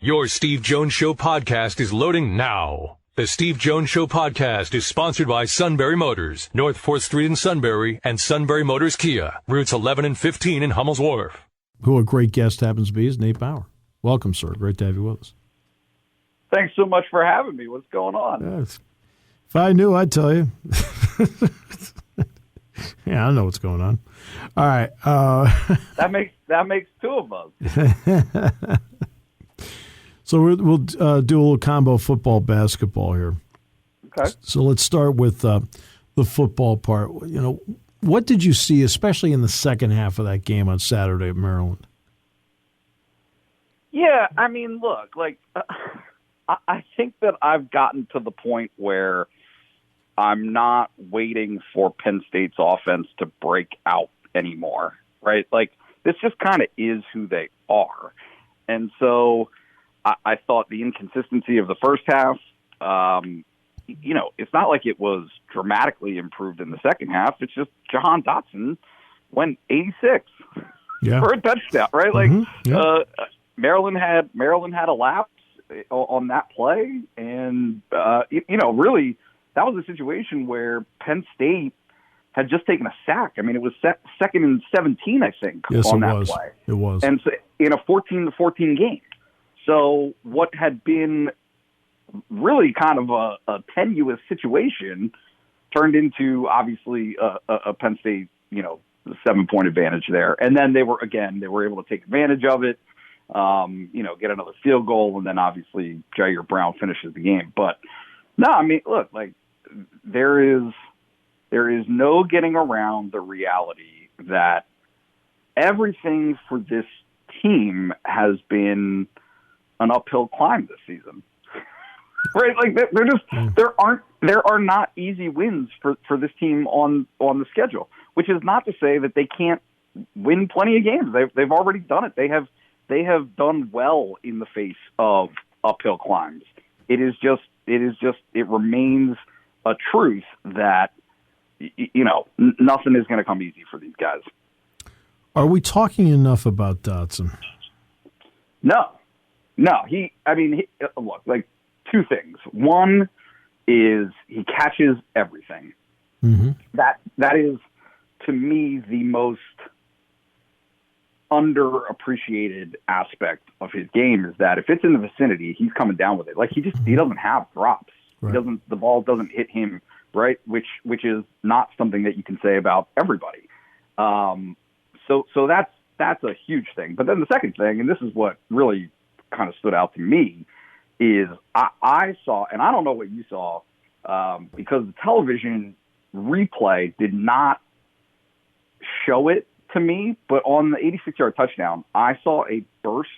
Your Steve Jones Show podcast is loading now. The Steve Jones Show podcast is sponsored by Sunbury Motors, North 4th Street in Sunbury, and Sunbury Motors Kia, routes 11 and 15 in Hummel's Wharf. Who a great guest happens to be is Nate Bauer. Welcome, sir. Great to have you with us. Thanks so much for having me. What's going on? Yes. If I knew, I'd tell you. Yeah, I know what's going on. All right. That makes two of us. So we'll do a little combo football basketball here. Okay. So let's start with the football part. You know, what did you see, especially in the second half of that game on Saturday at Maryland? Yeah, I mean, look, I think that I've gotten to the point where I'm not waiting for Penn State's offense to break out anymore, right? Like, this just kind of is who they are. And so I thought the inconsistency of the first half, it's not like it was dramatically improved in the second half. It's just Jahan Dotson went 86 for a touchdown, right? Maryland had a lapse on that play, and really that was a situation where Penn State had just taken a sack. I mean, it was second and 17, I think, on that play. It was, and so in a 14-14 game. So what had been really kind of a tenuous situation turned into obviously a Penn State, 7-point advantage there. And then they were able to take advantage of it, get another field goal, and then obviously Jair Brown finishes the game. But no, I mean, look, like there is no getting around the reality that everything for this team has been an uphill climb this season, right? Like there are not easy wins for this team on the schedule, which is not to say that they can't win plenty of games. They've already done it. They have done well in the face of uphill climbs. It remains a truth that, nothing is going to come easy for these guys. Are we talking enough about Dotson? No, look, like two things. One is he catches everything. Mm-hmm. That is, to me, the most underappreciated aspect of his game is that if it's in the vicinity, he's coming down with it. Like he doesn't have drops. Right. The ball doesn't hit him, right? Which is not something that you can say about everybody. So that's a huge thing. But then the second thing, and this is what really kind of stood out to me, is I saw, and I don't know what you saw, because the television replay did not show it to me, but on the 86-yard touchdown, I saw a burst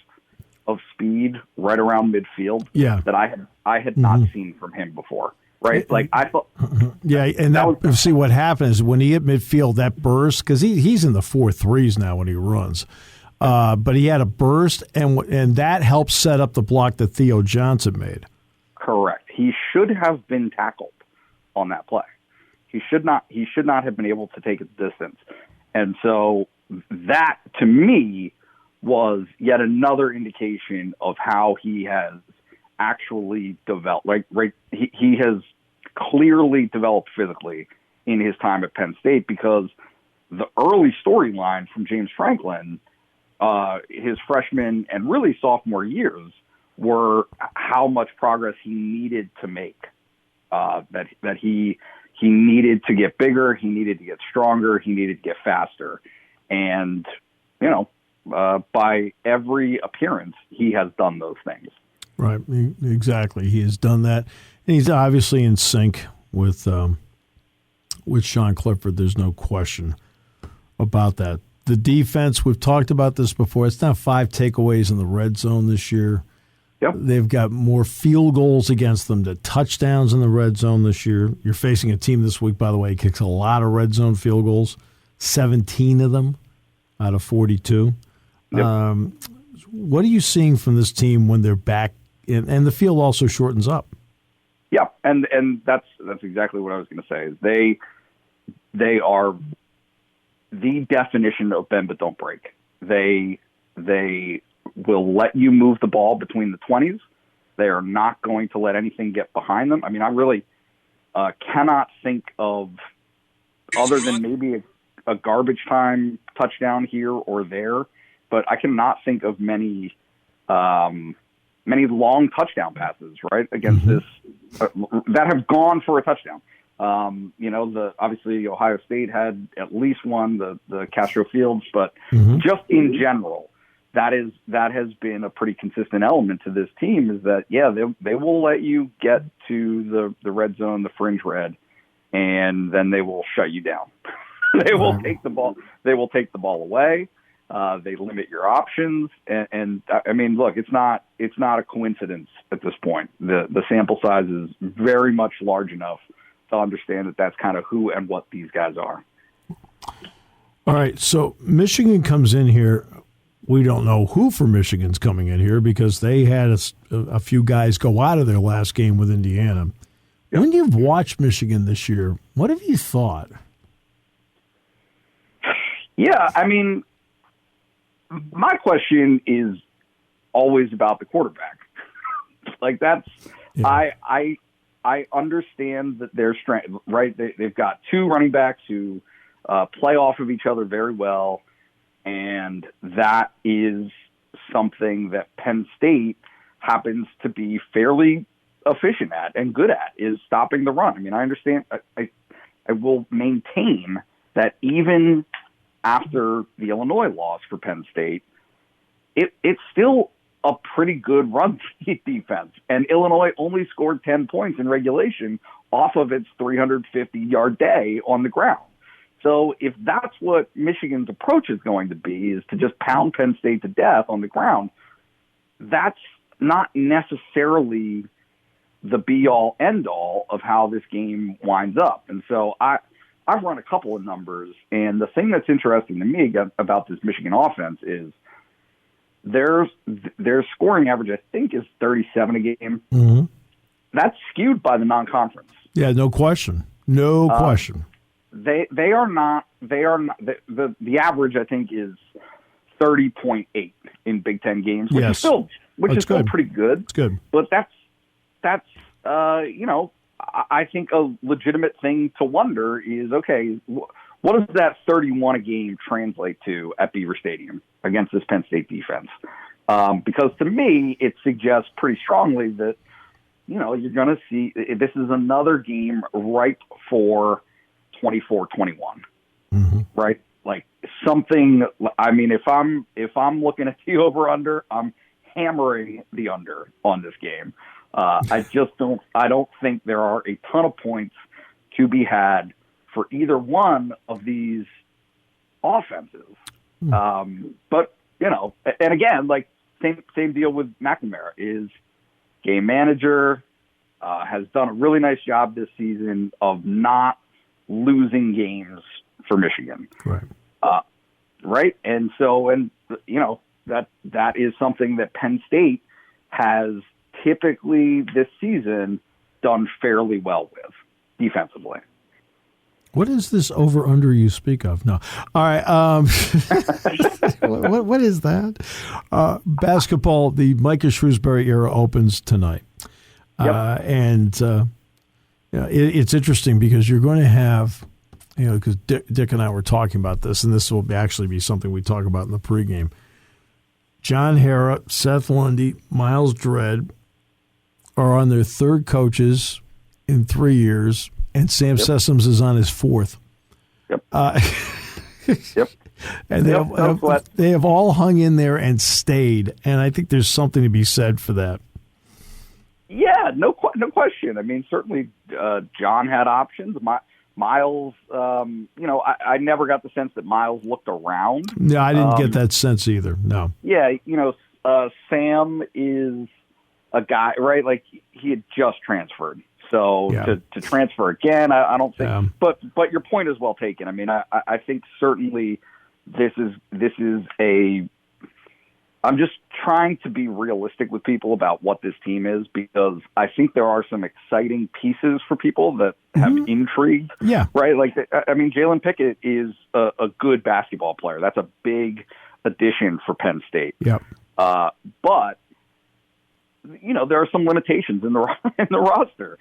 of speed right around midfield that I had not seen from him before. Right, like I thought. Yeah, and see what happens is when he hit midfield, that burst, because he's in the 4.3s now when he runs, but he had a burst, and that helped set up the block that Theo Johnson made. Correct. He should have been tackled on that play. He should not have been able to take it distance, and so that to me was yet another indication of how he has actually developed. He has clearly developed physically in his time at Penn State, because the early storyline from James Franklin, his freshman and really sophomore years, were how much progress he needed to make. That he needed to get bigger, he needed to get stronger, he needed to get faster, and by every appearance, he has done those things. Right, exactly. He has done that, and he's obviously in sync with Sean Clifford. There's no question about that. The defense, we've talked about this before. It's now 5 takeaways in the red zone this year. Yep. They've got more field goals against them than touchdowns in the red zone this year. You're facing a team this week, by the way, kicks a lot of red zone field goals, 17 of them out of 42. Yep. What are you seeing from this team when they're back? And the field also shortens up. Yeah, and that's exactly what I was going to say. They are the definition of bend but don't break. They will let you move the ball between the 20s. They are not going to let anything get behind them. I mean, I really cannot think of, other than maybe a garbage time touchdown here or there, but I cannot think of many long touchdown passes, right, against this that have gone for a touchdown. Obviously Ohio State had at least one, the Castro Fields, but just in general, that has been a pretty consistent element to this team, is that, they will let you get to the red zone, the fringe red, and then they will shut you down. They will take the ball. They will take the ball away. They limit your options, and I mean, look, it's not a coincidence at this point. The sample size is very much large enough to understand that that's kind of who and what these guys are. All right, so Michigan comes in here. We don't know who for Michigan's coming in here because they had a few guys go out of their last game with Indiana. Yep. When you've watched Michigan this year, what have you thought? Yeah, I mean, my question is always about the quarterback. I understand that their strength, right? They've got two running backs who play off of each other very well, and that is something that Penn State happens to be fairly efficient at and good at, is stopping the run. I mean, I understand. I will maintain that even after the Illinois loss for Penn State, it's still a pretty good run defense. And Illinois only scored 10 points in regulation off of its 350-yard day on the ground. So if that's what Michigan's approach is going to be, is to just pound Penn State to death on the ground, that's not necessarily the be-all, end-all of how this game winds up. And so I've run a couple of numbers, and the thing that's interesting to me about this Michigan offense is their scoring average, I think, is 37 a game. Mm-hmm. That's skewed by the non-conference. Yeah, no question. No question. They are not. The average, I think, is 30.8 in Big Ten games, which is still pretty good. It's good, but that's I think a legitimate thing to wonder is, okay, what does that 31 a game translate to at Beaver Stadium against this Penn State defense? Because to me, it suggests pretty strongly that, you're going to see this is another game ripe for 24-21, right? Like something. I mean, if I'm looking at the over/under, I'm hammering the under on this game. I don't think there are a ton of points to be had for either one of these offenses. But and again, like same deal with McNamara, is game manager, has done a really nice job this season of not losing games for Michigan. Right. Right. And so, that is something that Penn State has typically this season done fairly well with defensively. What is this over-under you speak of? No. All right. What is that? Basketball, the Micah Shrewsbury era opens tonight. Yep. It's interesting because you're going to have, because Dick and I were talking about this, and this will actually be something we talk about in the pregame. John Harrah, Seth Lundy, Miles Dredd are on their third coaches in 3 years, and Sam Sessoms is on his fourth. Yep. Yep. And they have all hung in there and stayed, and I think there's something to be said for that. Yeah, no question. I mean, certainly John had options. Miles, I never got the sense that Miles looked around. Yeah, I didn't get that sense either. No. Yeah, Sam is a guy, right? Like he had just transferred, so to transfer again, I don't think. Yeah. But your point is well taken. I mean, I think certainly this is a. I'm just trying to be realistic with people about what this team is, because I think there are some exciting pieces for people that have intrigue. Yeah. Right. Like, I mean, Jalen Pickett is a good basketball player. That's a big addition for Penn State. Yep. But there are some limitations in the roster.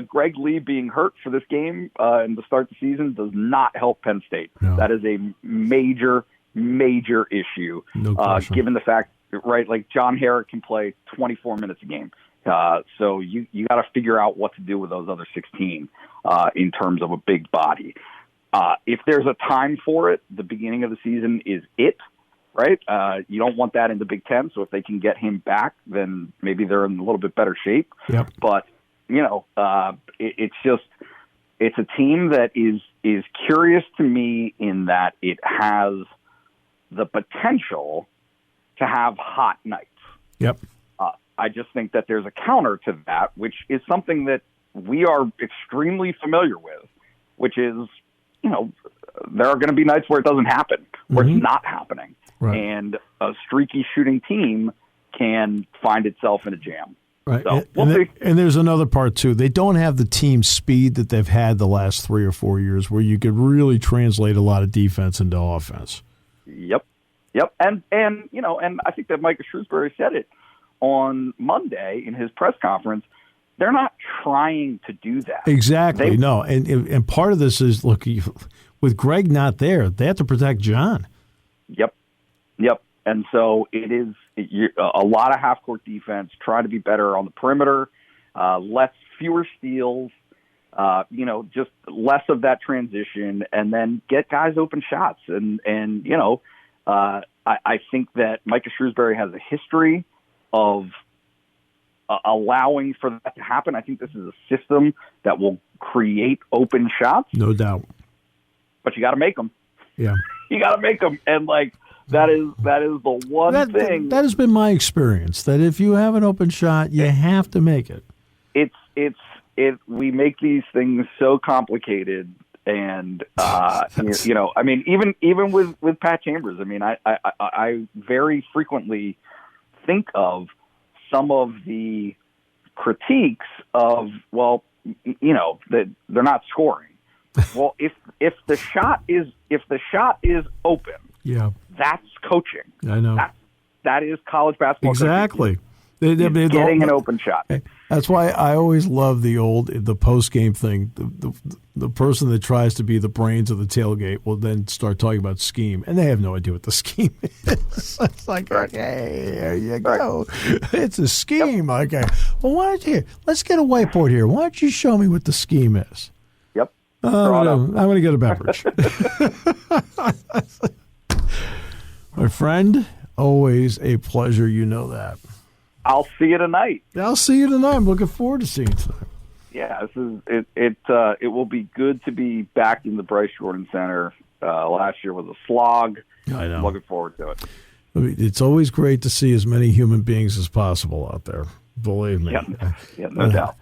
Greg Lee being hurt for this game and to start the season does not help Penn State. No. That is a major issue. No given the fact, right? Like John Herrick can play 24 minutes a game. So you got to figure out what to do with those other 16 in terms of a big body. If there's a time for it, the beginning of the season is it. Right? You don't want that in the Big Ten. So if they can get him back, then maybe they're in a little bit better shape. Yep. But, it's a team that is curious to me in that it has the potential to have hot nights. Yep. I just think that there's a counter to that, which is something that we are extremely familiar with, which is, there are going to be nights where it doesn't happen, where it's not happening. Right. And a streaky shooting team can find itself in a jam. Right. So, and there's another part, too. They don't have the team speed that they've had the last 3 or 4 years where you could really translate a lot of defense into offense. Yep. And I think that Micah Shrewsbury said it on Monday in his press conference. They're not trying to do that. Exactly. No. And part of this is, look, with Greg not there, they have to protect John. Yep. And so it is a lot of half-court defense, trying to be better on the perimeter, fewer steals, just less of that transition, and then get guys open shots. And I think that Micah Shrewsbury has a history of allowing for that to happen. I think this is a system that will create open shots. No doubt. But you got to make them. Yeah. You got to make them. And, that is the one thing. That has been my experience, that if you have an open shot, you have to make it. We make these things so complicated. And, even with Pat Chambers, I very frequently think of some of the critiques of, that they're not scoring. Well, if the shot is open, yeah, that's coaching. I know. That is college basketball. Exactly. Getting an open shot. That's why I always love the post game thing. The person that tries to be the brains of the tailgate will then start talking about scheme, and they have no idea what the scheme is. It's like, okay, there you go. It's a scheme. Yep. Okay. Well, let's get a whiteboard here. Why don't you show me what the scheme is? Yep. I'm going to get a beverage. My friend, always a pleasure. You know that. I'll see you tonight. I'm looking forward to seeing you tonight. Yeah, this is it. It will be good to be back in the Bryce Jordan Center. Last year was a slog. I know. I'm looking forward to it. It's always great to see as many human beings as possible out there. Believe me. Yeah, no doubt.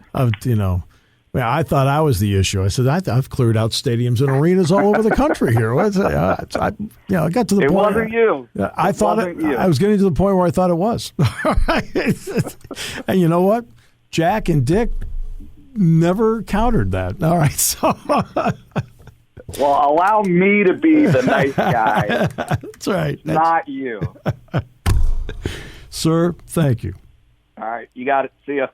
I thought I was the issue. I said, I've cleared out stadiums and arenas all over the country here. I got to the point. It wasn't you. I thought I was getting to the point where I thought it was. And you know what? Jack and Dick never countered that. All right. So. Well, allow me to be the nice guy. That's right. Not you. Sir, thank you. All right. You got it. See ya.